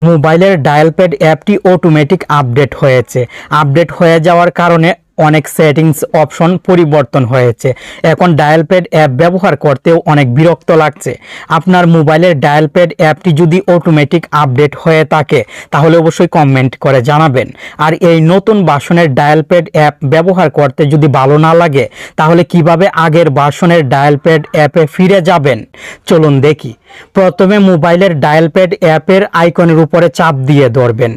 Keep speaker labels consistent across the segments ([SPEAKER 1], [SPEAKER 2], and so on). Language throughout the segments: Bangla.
[SPEAKER 1] মোবাইলের ডায়াল প্যাড অ্যাপটি অটোমেটিক আপডেট হয়েছে। আপডেট হয়ে যাওয়ার কারণে অনেক সেটিংস অপশন পরিবর্তন হয়েছে। এখন ডায়াল প্যাড অ্যাপ ব্যবহার করতেও অনেক বিরক্ত লাগছে। আপনার মোবাইলের ডায়াল প্যাড অ্যাপটি যদি অটোমেটিক আপডেট হয়ে থাকে তাহলে অবশ্যই কমেন্ট করে জানাবেন। আর এই নতুন ভার্সনের ডায়াল প্যাড অ্যাপ ব্যবহার করতে যদি ভালো না লাগে তাহলে কিভাবে আগের ভার্সনের ডায়াল প্যাড অ্যাপে ফিরে যাবেন চলুন দেখি। প্রথমে মোবাইলের ডায়াল প্যাড অ্যাপের আইকনের উপরে চাপ দিয়ে ধরবেন।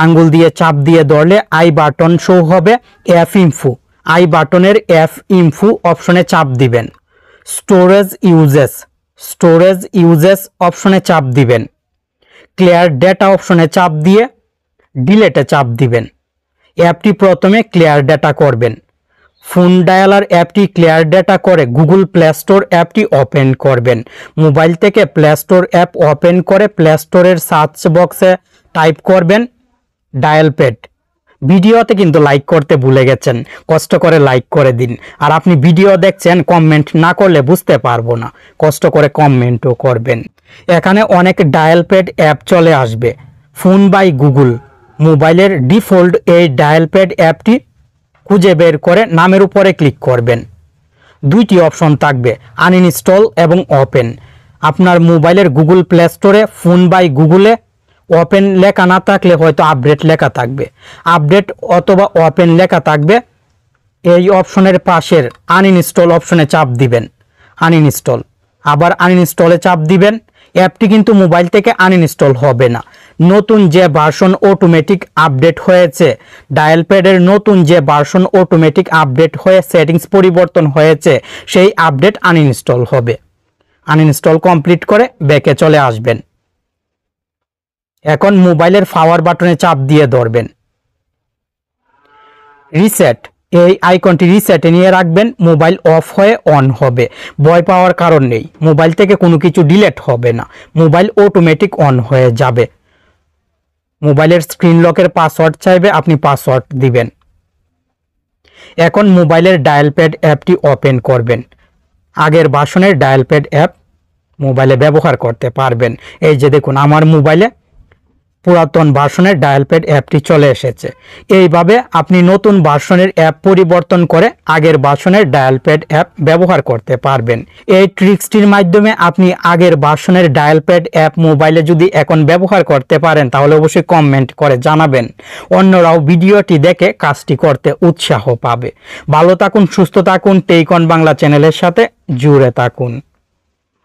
[SPEAKER 1] আঙ্গুল দিয়ে চাপ দিয়ে ধরলে আই বাটন শো হবে। অ্যাপ ইনফো, আই বাটনের অ্যাপ ইনফো অপশনে চাপ দিবেন। স্টোরেজ ইউজেস অপশনে চাপ দিবেন। ক্লিয়ার ডেটা অপশনে চাপ দিয়ে ডিলেটে চাপ দিবেন। অ্যাপটি প্রথমে ক্লিয়ার ডেটা করবেন। ফোন ডায়ালার অ্যাপটি ক্লিয়ার ডেটা করে গুগল প্লে স্টোর অ্যাপটি ওপেন করবেন। মোবাইল থেকে প্লে স্টোর অ্যাপ ওপেন করে প্লে স্টোরের সার্চ বক্সে টাইপ করবেন ডায়াল প্যাড। ভিডিওতে কিন্তু লাইক করতে ভুলে গেছেন, কষ্ট করে লাইক করে দিন। আর আপনি ভিডিও দেখছেন, কমেন্ট না করলে বুঝতে পারবো না, কষ্ট করে কমেন্টও করবেন। এখানে অনেক ডায়াল প্যাড অ্যাপ চলে আসবে। ফোন বাই গুগল, মোবাইলের ডিফল্ট এই ডায়াল প্যাড অ্যাপটি খুঁজে বের করে নামের উপরে ক্লিক করবেন। দুইটি অপশন থাকবে, আনইনস্টল এবং ওপেন। আপনার মোবাইলের গুগল প্লে স্টোরে ফোন বাই গুগলে ওপেন লেখা না থাকলে হয়তো আপডেট লেখা থাকবে। আপডেট অথবা ওপেন লেখা থাকবে। এই অপশনের পাশের আনইনস্টল অপশনে চাপ দিবেন। আনইনস্টল, আবার আনইনস্টলে চাপ দিবেন। অ্যাপটি কিন্তু মোবাইল থেকে আনইনস্টল হবে না। নতুন যে ভার্সন অটোমেটিক আপডেট হয়েছে, ডায়াল প্যাডের নতুন যে ভার্সন অটোমেটিক আপডেট হয়ে সেটিংস পরিবর্তন হয়েছে, সেই আপডেট আনইনস্টল হবে। আনইনস্টল কমপ্লিট করে ব্যাকে চলে আসবেন। এখন মোবাইলের পাওয়ার বাটনে চাপ দিয়ে ধরবেন। রিসেট, এই আইকনটি রিসেটে নিয়ে রাখবেন। মোবাইল অফ হয়ে অন হবে। ভয় পাওয়ার কারণ নেই, মোবাইল থেকে কোনো কিছু ডিলিট হবে না, মোবাইল অটোমেটিক অন হয়ে যাবে। মোবাইলের স্ক্রিন লকের পাসওয়ার্ড চাইবে, আপনি পাসওয়ার্ড দিবেন। এখন মোবাইলের ডায়াল প্যাড অ্যাপটি ওপেন করবেন। আগের ভার্সনের ডায়াল প্যাড অ্যাপ মোবাইলে ব্যবহার করতে পারবেন। এই যে দেখুন, আমার মোবাইলে পুরাতন ভার্সনের ডায়াল প্যাড অ্যাপটি চলে এসেছে। এইভাবে আপনি নতুন ভার্সনের অ্যাপ পরিবর্তন করে আগের ভার্সনের ডায়াল প্যাড অ্যাপ ব্যবহার করতে পারবেন। এই ট্রিক্সটির মাধ্যমে আপনি আগের ভার্সনের ডায়াল প্যাড অ্যাপ মোবাইলে যদি এখন ব্যবহার করতে পারেন তাহলে অবশ্যই কমেন্ট করে জানাবেন। অন্যরাও ভিডিওটি দেখে কাজটি করতে উৎসাহ পাবে। ভালো থাকুন, সুস্থ থাকুন, টেক অন বাংলা চ্যানেলের সাথে জুড়ে থাকুন।